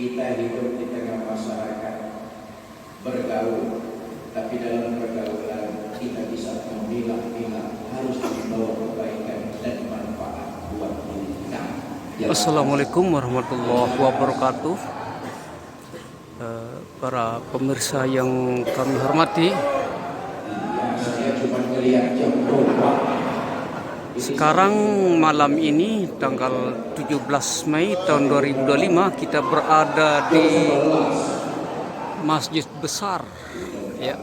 Kita hidup di tengah masyarakat, bergaul, tapi dalam pergaulan kita bisa memilah-milah harus membawa kebaikan dan manfaat buat diri kita. Assalamualaikum warahmatullahi wabarakatuh. Para pemirsa yang kami hormati, sekarang malam ini tanggal 17 Mei tahun 2025 kita berada di Masjid Besar, ya,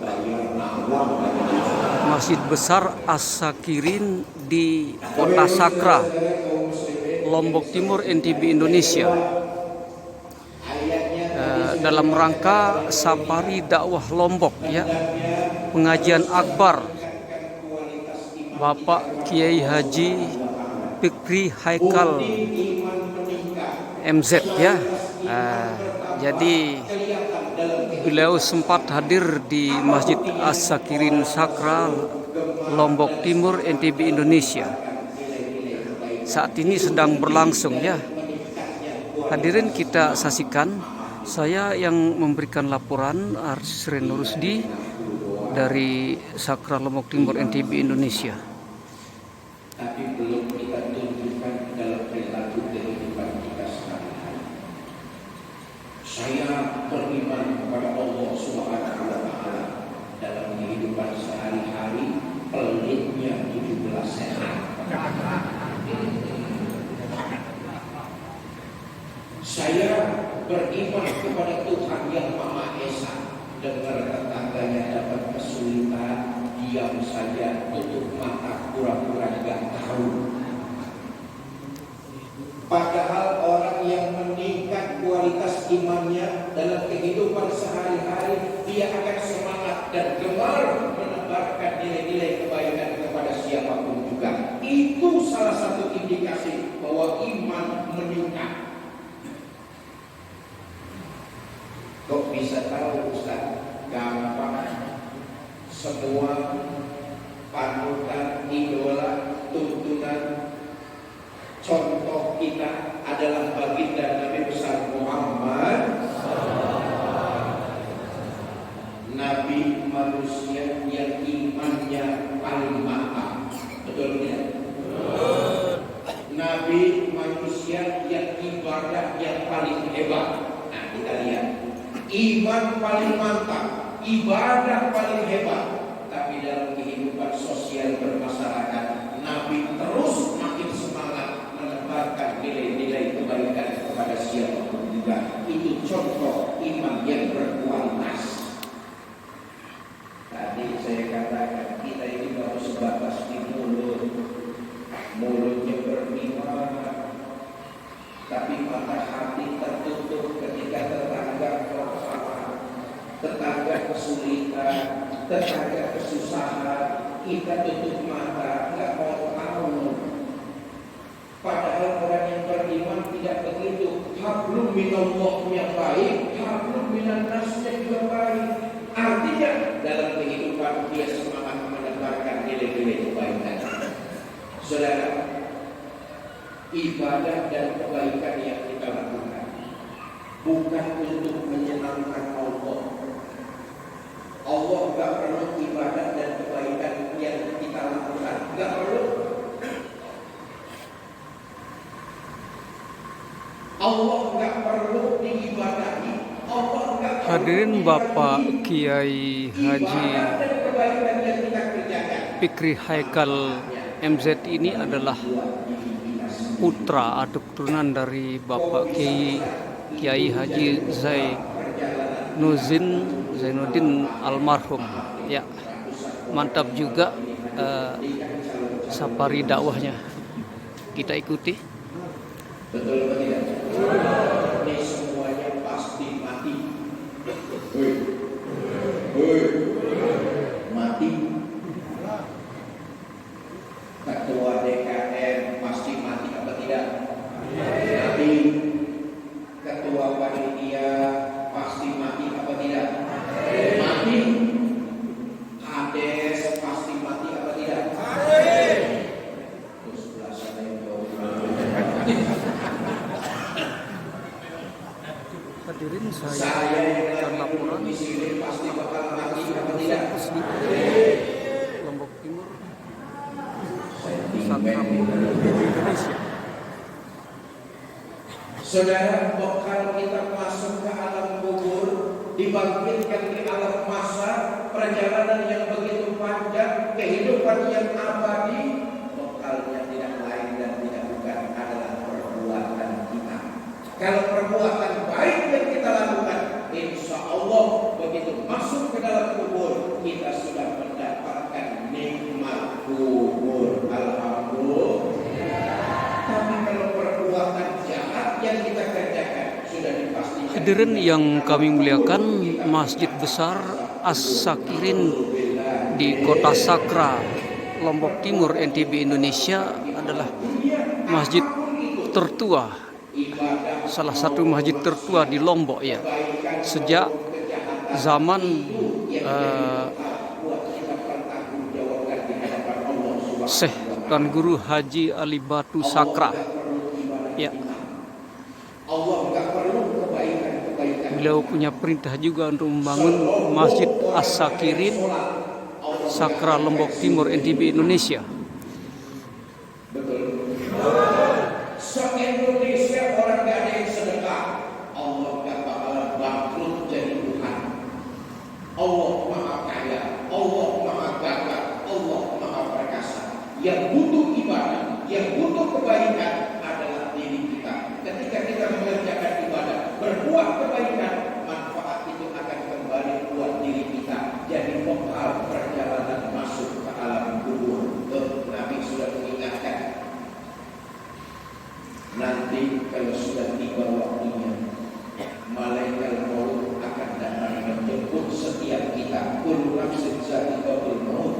Masjid Besar As-Sakirin di Kota Sakra, Lombok Timur, NTB, Indonesia, dalam rangka Safari Dakwah Lombok, ya, pengajian akbar Bapak Kiai Haji Fikri Haikal MZ, ya. Jadi beliau sempat hadir di Masjid As-Sakirin Sakra, Lombok Timur, NTB, Indonesia. Saat ini sedang berlangsung, ya. Hadirin kita saksikan, saya yang memberikan laporan Arsren Rusdi dari Sakra Lombok Timur, NTB, Indonesia. Tapi belum kita tunjukkan dalam perilaku kehidupan kita sehari-hari. Saya beriman kepada Allah Subhanahu wa Ta'ala dalam kehidupan sehari-hari, pelitnya 17 sehat. Saya beriman kepada Tuhan yang Maha Esa. Dengar tetangganya dapat kesulitan, diam saja, tutup mata, pura-pura tidak tahu. Padahal orang yang meningkat kualitas imannya dalam kehidupan sehari-hari, dia akan semangat dan gemar menebarkan nilai-nilai kebaikan kepada siapapun juga. Itu salah satu indikasi bahwa iman meningkat. Kok bisa tahu, Ustaz? Gampang. Semua panutan, idola, tuntunan, contoh kita adalah baginda Nabi besar Muhammad, Nabi manusia yang imannya paling mantap. Betul tidak? Nabi manusia yang ibadah yang paling hebat. Nah, kita lihat, iman paling mantap, ibadah paling hebat, tapi dalam kehidupan sosial bermasyarakat, Nabi terus makin semangat menebarkan nilai-nilai kebaikan kepada siapapun juga. Itu contoh iman yang berkualitas. Tadi saya katakan, kita ini baru sebatas di mulut, mulutnya beriman, tapi mata hati tertutup ketika tetangga bermasalah, tetangga kesulitan, tetangga kesusahan, kita tutup mata, nggak mau tahu. Padahal orang yang beriman tidak begitu. Hablum minallahnya baik, hablum minan nasnya juga baik. Artinya dalam kehidupan dia semangat menebarkan nilai-nilai kebaikan. Saudara, ibadah dan kebaikan yang kita lakukan bukan untuk menyenangkan Allah. Allah gak perlu ibadah dan kebaikan yang kita lakukan, gak perlu. Allah gak perlu diibadahi. Allah gak perlu. Hadirin Bapak Kiai Haji Fikri Haikal MZ ini adalah putra atau keturunan dari Bapak Kiai Haji Zainuddin almarhum, ya. Mantap juga safari dakwahnya, kita ikuti. Betul atau tidak? Ini semuanya pasti mati. Mati. Ketua DKM pasti mati apa tidak? Mati. Ketua panitia pasti mati apa tidak? Mati. Kades pasti mati apa tidak? Terus belasan yang jauh. saya yang dan laporan di sini pasti bakal mati apa tidak? Lombok Timur, Saya Sakra Indonesia. Saudara, bakal kita masuk ke alam kubur, dibangkitkan di alam masa, perjalanan yang begitu panjang, kehidupan yang abadi, bekalnya tidak lain dan tidak bukan adalah perbuatan kita. Kalau perbuatan baik yang kita lakukan, insya Allah begitu masuk ke dalam kubur, kita sudah mendapatkan nikmat kubur. Alhamdulillah. Tapi kalau perbuatan jahat yang kita kerjakan sudah dipastikan. Hadirin yang kami muliakan, Masjid Besar As-Sakirin di Kota Sakra, Lombok Timur, NTB, Indonesia adalah masjid tertua, salah satu masjid tertua di Lombok ya. Sejak zaman Syekh Tuan Guru Haji Ali Batu Sakra. Ya. Beliau punya perintah juga untuk membangun Masjid As-Sakirin Sakra Lombok Timur, NTB, Indonesia. Se-Indonesia orang gak ada yang sedekah, Allah gak bakalan bangkrut jadi Tuhan. Allah maha kaya, Allah maha gagah, Allah maha perkasa. Yang butuh ibadah, yang butuh kebaikan adalah diri kita. Ketika kita mengerjakan ibadah, berbuat kebaikan, manfaat itu akan kembali buat diri kita. Jadi bekal perjalanan masuk ke alam kubur. Nabi sudah mengingatkan. Nanti kalau sudah tiba waktunya, malaikat maut akan datang menjemput setiap kita. Kullu nafsin za'iqatul maut.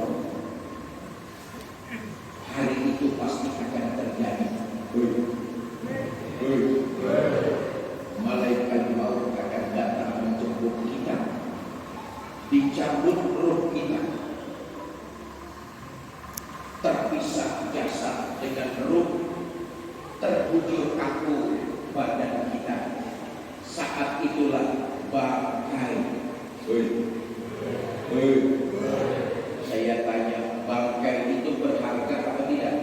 Hari itu pasti akan terjadi. Malaikat maut akan datang menjemput kita, dicabut ruh kita, terpisah jasad dengan ruh, terbujur kaku badan kita. Saat itulah bangkai. Saya tanya, bangkai itu berharga apa tidak?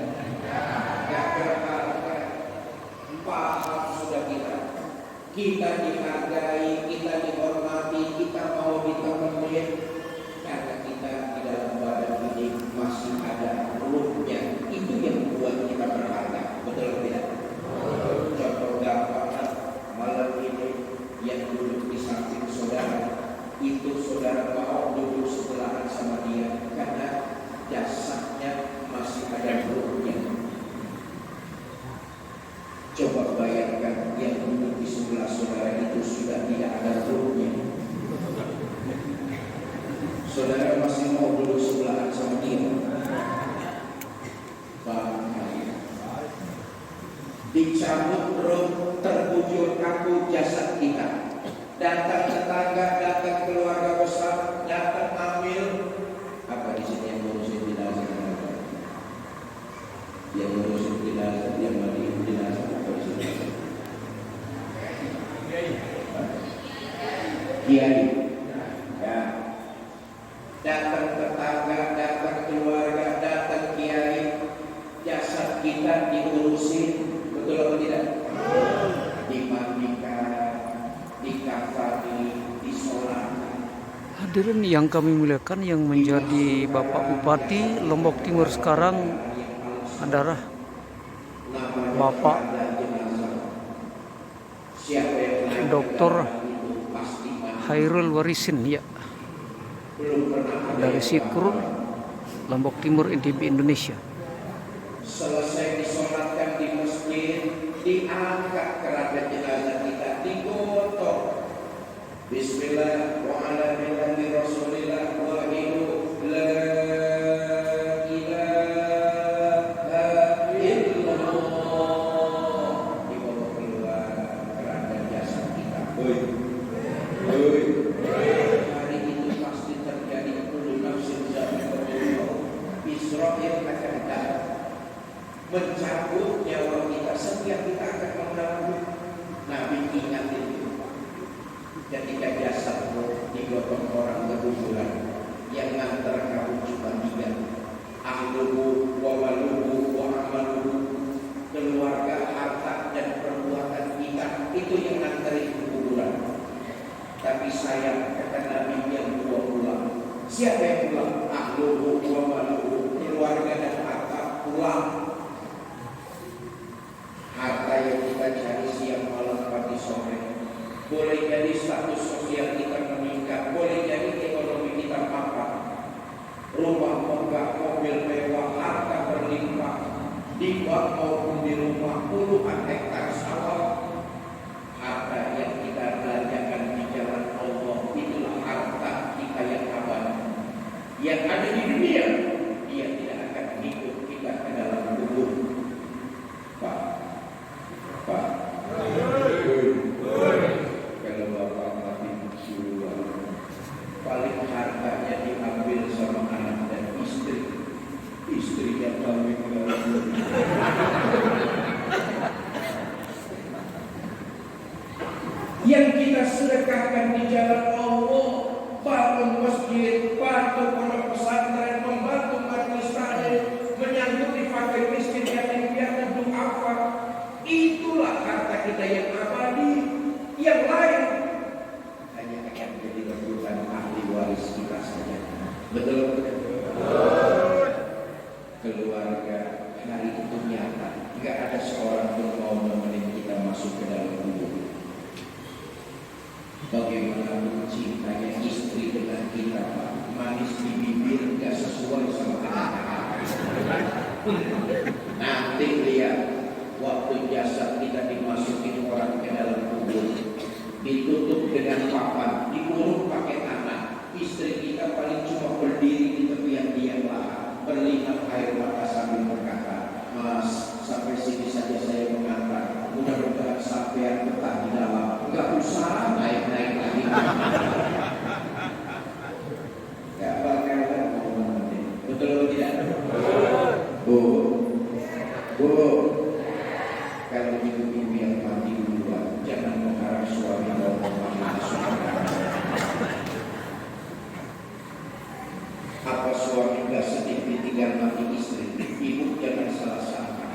Tidak berharga. Paham sudah kita. Kita dihargai, kita dihormati, kita mau ditemenin karena kita di dalam badan ini masih ada ruhnya. Itu yang membuat kita berharga. Betul tidak? Contoh gampang, malam ini yang duduk di samping saudara, itu saudara mau duduk sebelahan sama dia karena jasadnya masih ada ruhnya. Coba bayangkan yang duduk di sebelah saudara itu sudah tidak ada ruhnya. Saudara masih mau duduk sebelahan sama dia? Bangkai. Dicabut ruh, terbujur kaku jasad kita. Datang tetangga, datang keluarga besar, datang amil. Apa di sini yang ngurusin jenazah? Yang ngurusin jenazah, yang mandiin jenazah apa di sini? Kiai. Ya. Datang tetangga, datang keluarga, datang kiai. Jasad kita diurusin. Betul atau tidak? Dimandikan, dikafani, disolatkan. Hadirin yang kami muliakan, yang menjadi Bapak Bupati Lombok Timur sekarang adalah Bapak Dr. Hairul Warisin ya, dari Sikrul, Lombok Timur, NTB, Indonesia. Selesai disolatkan di masjid, diangkat keranda jenazah kita, digotong. Bismillah wa ala millati Rasulillah wa hidu la ilaha illallah. Dibawa keluar keranda jasad kita. Hari itu pasti terjadi kullu nafsin za'iqatul maut. Israil akan datang mencabut nyawa kita. Setiap kita akan menanggung. Nabi ingat itu. ketika jasadmu digotong orang berkuburan, yang ngantar kamu cuma 3, ahluhu wa waluhu wa amaluhu, keluarga, harta dan perbuatan kita, itu yang nganterin ke kuburan. Tapi sayang, kata Nabi, yang dua pulang. Siapa yang pulang? Ahluhu wa waluhu, keluarga dan harta pulang. Harta yang kita cari siang malam pagi sore, boleh jadi status sosial kita meningkat, boleh jadi ekonomi kita mapan, rumah megah, mobil mewah, harta berlimpah, di bak maupun di rumah, puluhan hektar sawah. Harta yang kita belanjakan di jalan Allah, itulah harta kita yang abadi. Yang ada di dunia, dia tidak akan ikut kita ke dalam kubur. Pak, kalau bapak mati duluan, paling hartanya diambil sama anak dan istri. Istrinya kawin lagi. Yang kita sedekahkan di jalan Allah, bangun masjid, bantu pondok pesantren, membantu majelis taklim, menyanggupi fakir miskin, yatim piatu, duafa, itulah harta kita yang abadi. Yang lain hanya akan menjadi rebutan ahli waris kita saja. Betul? Keluarga hari itu nyata, nggak ada seorang pun mau nemenin kita masuk ke dalam kubur. Bagaimana cintanya istri dengan kita, Pak? Manis di bibir nggak sesuai sama kata-kata. Nanti lihat waktu jasad kita dimasukin orang ke dalam kubur, ditutup dengan papan, dikurung pakai tanah. Istri kita paling cuma berdiri di tepian tiang lahan, berlinang air mata sambil berkata, "Mas, sampai sini saja saya mengantar. Mudah-mudahan sampean betah di dalam. Enggak usah naik-naik lagi." Gak bakalan mau menemukan. Betul atau tidak? Bu, kalau ibu-ibu yang mati duluan, jangan mengharap suami mau mati masuk. Apa suami gak sedih ditinggal mati istri? Ibu jangan salah sangka.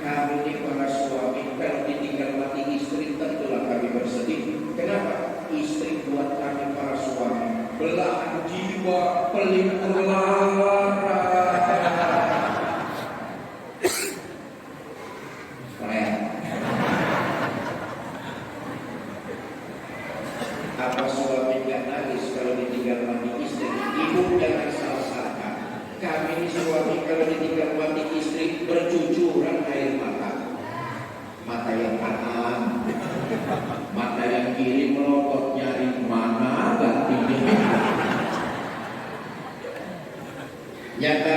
Kami ini para suami kalau ditinggal mati istri, tentulah kami bersedih. Kenapa? Istri buat kami para suami belahan jiwa, pelipur lara. Apa suami gak nangis kalau ditinggal mati istri? Ibu jangan salah sangka. Kami ini suami kalau ditinggal mati istri bercucuran air mata. Mata yang kanan, mata yang kiri melotot nyari mana gantinya. Nyata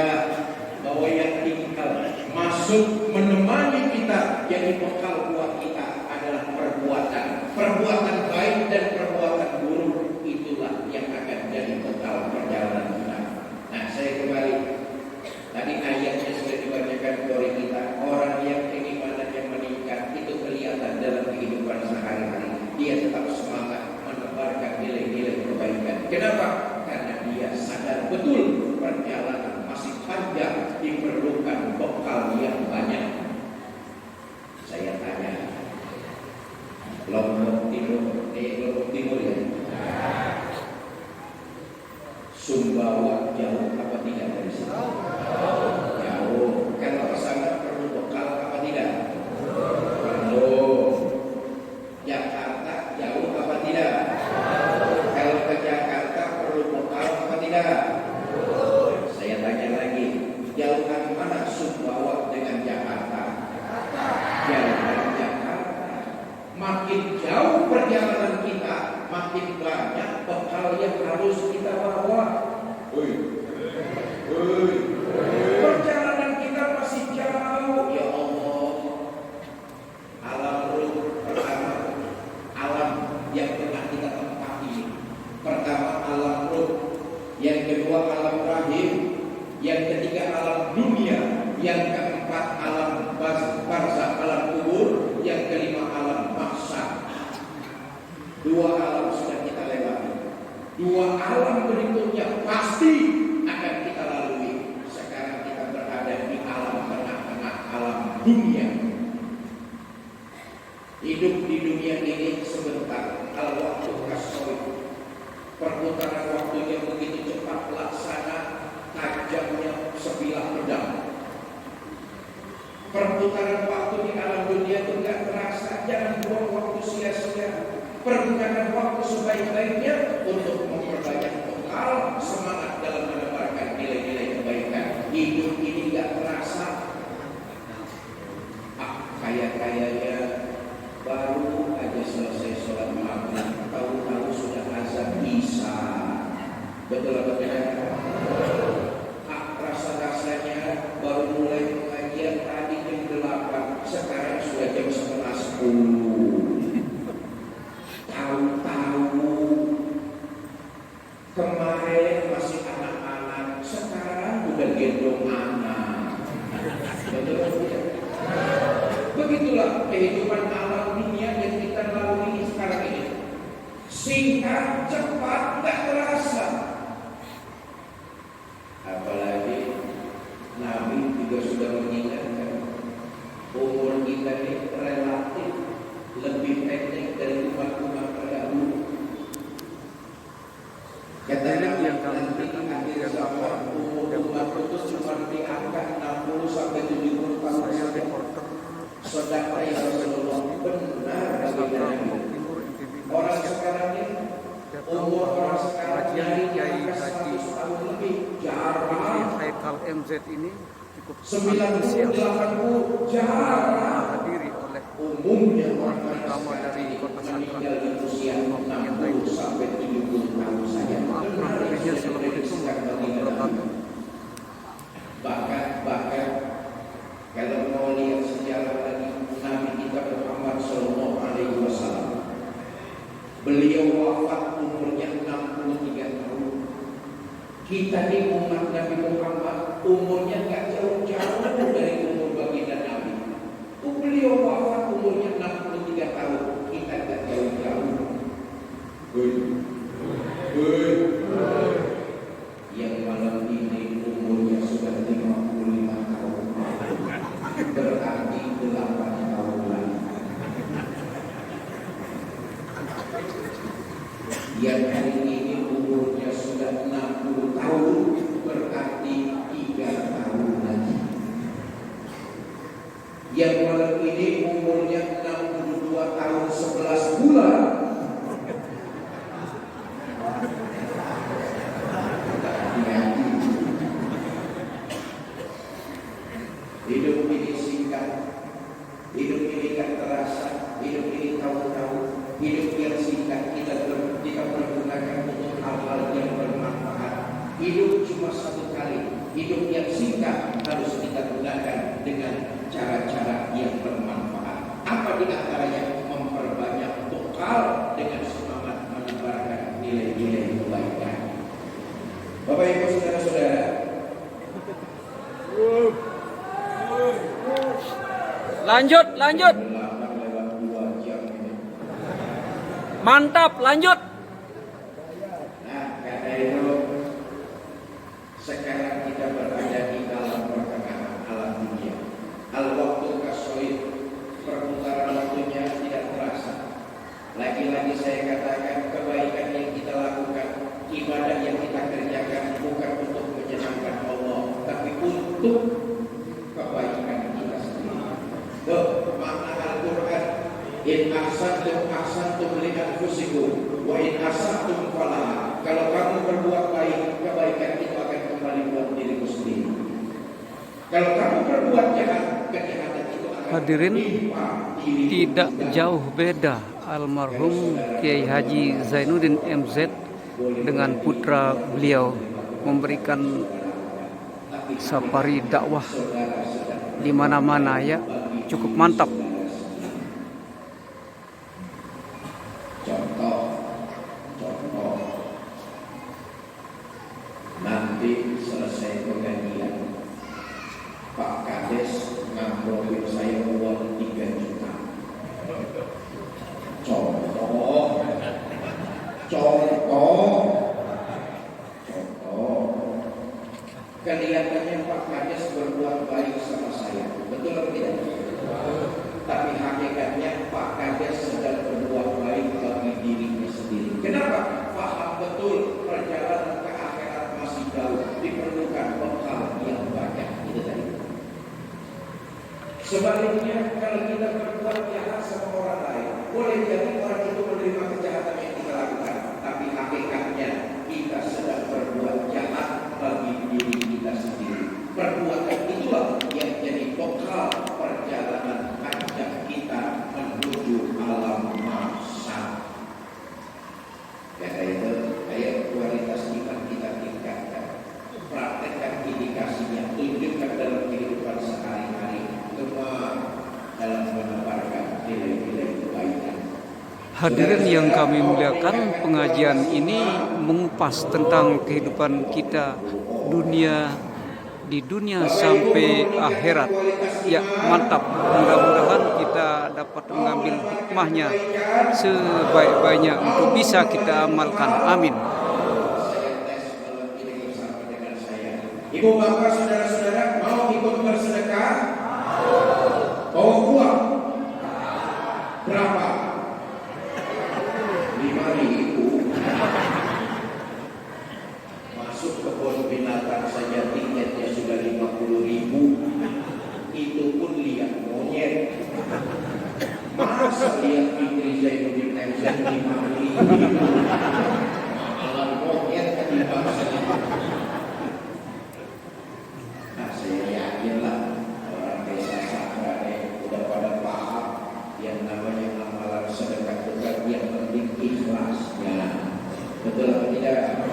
bahwa yang tinggal masuk menemani kita, jadi bekal buat kita adalah perbuatan baik dan perbuatan buruk. Itulah yang akan jadi bekal perjalanan kita. Nah, saya kembali tadi ayatnya sudah dibacakan kepada kita. Orang yang keimanannya meningkat itu kelihatan dalam kehidupan sehari-hari. Dia tetap semangat menebarkan nilai-nilai kebaikan. Kenapa? Karena dia sadar betul perjalanan masih panjang, diperlukan bekal yang banyak. Saya tanya, Lombok Timur ya, Sumbawa jauh apa tidak dari sini? Jauh. Kalau ke sana perlu bekal apa tidak? Perlu. Jakarta jauh apa tidak? Kalau ke Jakarta perlu bekal apa tidak? Saya tanya lagi, jauhan mana Sumbawa dengan Jakarta? Jauhan Jakarta. Makin jauh perjalanan kita, makin banyak bekal yang harus kita bawa. Perjalanan kita masih jauh, ya Allah. Alam ruh pertama, alam yang pernah kita tempati. Pertama alam ruh, yang kedua alam rahim, yang ketiga alam dunia, yang keempat alam barzakh, alam kubur, yang kelima alam mahsyar. 2 alam sudah dunia. Hidup di dunia ini sebentar, al-waktu kasoi. Perputaran waktunya begitu cepat, laksana tajamnya sebilah pedang. Perputaran waktu di alam dunia itu nggak terasa. Jangan buang waktu sia-sia. Pergunakan waktu sebaik-baiknya untuk memperbanyak bekal semangat dalam menebarkan nilai-nilai kebaikan. Hidup ini nggak terasa. Kaya-kayanya baru aja selesai sholat maghrib, tahu-tahu sudah azan isya. Betul apa tidak? Rasa-rasanya baru mulai pengajian tadi jam 8, sekarang sudah jam 11:10. Tahu-tahu kemarin masih anak-anak, sekarang udah gendong anak. Betul apa tidak? Begitulah kehidupan alam dunia yang kita lalui sekarang ini. Singkat, cepat, tak terasa. Apalagi Nabi juga sudah mengingatkan, umur kita ini relatif lebih pendek dari umat-umat terdahulu. Katanya yang nanti akhir zaman umur umat itu cuma di angka 60 sampai 70 tahun saja. Saudara yang Rasulullah benar bagaimana orang sekarang ini umur orang sekarang jadi angka 100 tahun lebih jarang. Haikal MZ ini cukup 90-80 jarang. hadiri oleh Umumnya orang pertama dari kota meninggal di usia 60 sampai 70 tahun saja. Assalamualaikum warahmatullahi wabarakatuh. Bahkan kalau mau lihat sejarah lagi Nabi kita Muhammad Sallallahu Alaihi Wasallam, beliau wafat umurnya 63 tahun. Kita di umat Nabi Muhammad umurnya nggak jauh-jauh dari umur baginda Nabi. Beliau wafat umurnya 63 tahun. Kita nggak jauh-jauh. Yang malam ini umurnya sudah 55 tahun. Berarti 8 tahun lagi. Yang hari ini umurnya sudah 60 tahun, berarti 3 tahun lagi. Yang malam ini umurnya 62 tahun 11 bulan. Hidup ini singkat, hidup ini tak terasa, hidup ini tahu-tahu, hidup yang singkat kita pergunakan untuk hal-hal yang bermanfaat. Hidup cuma satu kali, hidup yang singkat harus kita gunakan dengan cara-cara yang bermanfaat. Apa di antaranya? Memperbanyak bekal dengan semangat menebarkan nilai-nilai kebaikan. Bapak Ibu saudara-saudara, Lanjut. Mantap, lanjut. Nah, karena itu sekarang kita berada di dalam pertengahan alam dunia. Al-waktu kasoid, perputaran waktunya tidak terasa. Lagi-lagi saya katakan, kebaikan yang kita lakukan, ibadah yang kita kerjakan bukan untuk menyenangkan Allah, tapi untuk kebaikan kita sendiri. Makna Al-Quran, in ahsantum li anfusikum wa in asatum falaha. Kalau kamu berbuat baik, kebaikan itu akan kembali buat dirimu sendiri. Kalau kamu berbuat jahat, kejahatan itu akan Hadirin, menimpa dirimu. tidak jauh beda almarhum Kiai Haji Zainuddin MZ dengan putra beliau memberikan safari dakwah di mana-mana, ya, cukup mantap. Contoh, nanti selesai pengajian, Pak Kades ngambilin saya uang 3 juta. Contoh. Kelihatannya Pak Kades berbuat baik sama saya. Betul atau tidak? Sebaliknya, kalau kita berbuat jahat sama orang lain, boleh jadi orang itu menerima kejahatan yang kita lakukan, tapi hakikatnya kita sedang berbuat jahat bagi diri kita sendiri. Perbuatan itulah yang jadi bekal perjalanan panjang kita menuju alam mahsyar. Karena itu, ayo kualitas iman kita tingkatkan. Praktekkan indikasinya, tunjukkan dalam kehidupan sehari-hari, semua dalam menebarkan nilai-nilai kebaikan. Hadirin yang kami muliakan, pengajian ini mengupas tentang kehidupan kita di dunia sampai akhirat. Ya, mantap. Mudah-mudahan kita dapat mengambil hikmahnya sebaik-baiknya untuk bisa kita amalkan. Amin. Ibu bapak saudara-saudara mau ikut bersedekah? Bawa uang berapa? 5.000. Masuk kebun binatang saja tiketnya sudah 50.000. Itu pun lihat monyet. Masa lihat Fitri Zainuddin MZ 5.000? Malah monyet kan dibangsa. Nah, saya yakinlah orang desa Sakrane udah pada paham yang namanya amalan sedekah itu yang penting ikhlasnya. Betul atau tidak?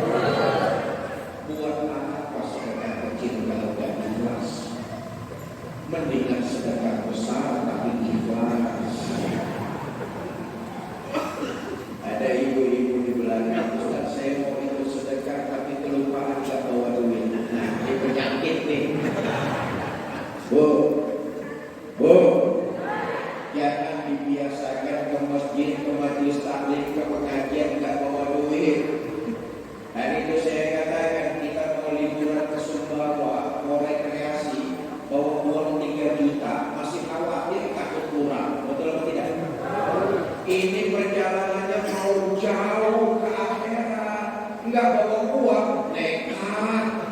Buat apa sedekah kecil kalau gak ikhlas? Mendingan sedekah besar tapi ikhlas. Ada ibu-ibu di belakang, Ustaz saya mau ikut sedekah tapi kelupaan gak bawa duit. Nah, ini penyakit nih. Bu, jangan dibiasakan ke masjid, ke majelis taklim, ke pengajian gak bawa duit. Hari itu saya katakan kita mau liburan ke Sumbawa, mau rekreasi, bawa uang 3 juta, masih khawatir takut kurang. Betul atau tidak? Ini perjalanannya mau jauh ke akhirat, nggak bawa uang, nekat.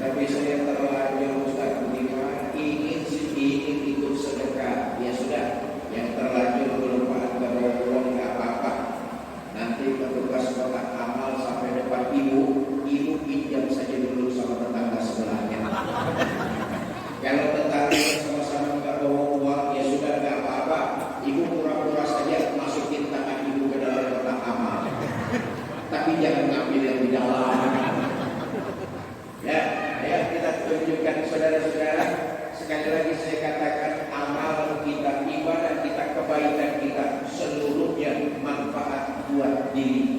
Tapi saya terlanjur Ustaz Budiman ingin ikut sedekah. Ya sudah, yang terlanjur kelupaan nggak bawa uang nggak apa-apa. Nanti petugas kotak amal sampai depan ibu pinjam saja dulu sama tetangga sebelahnya. Kalau tetangga sama-sama nggak bawa uang, ya sudah nggak apa-apa. Ibu pura-pura saja masukin tangan ibu ke dalam kotak amal. Tapi jangan ngambil yang di dalam. Ya, ayo kita tunjukkan saudara-saudara. Sekali lagi saya katakan amal kita, ibadah kita, kebaikan kita seluruhnya manfaat buat diri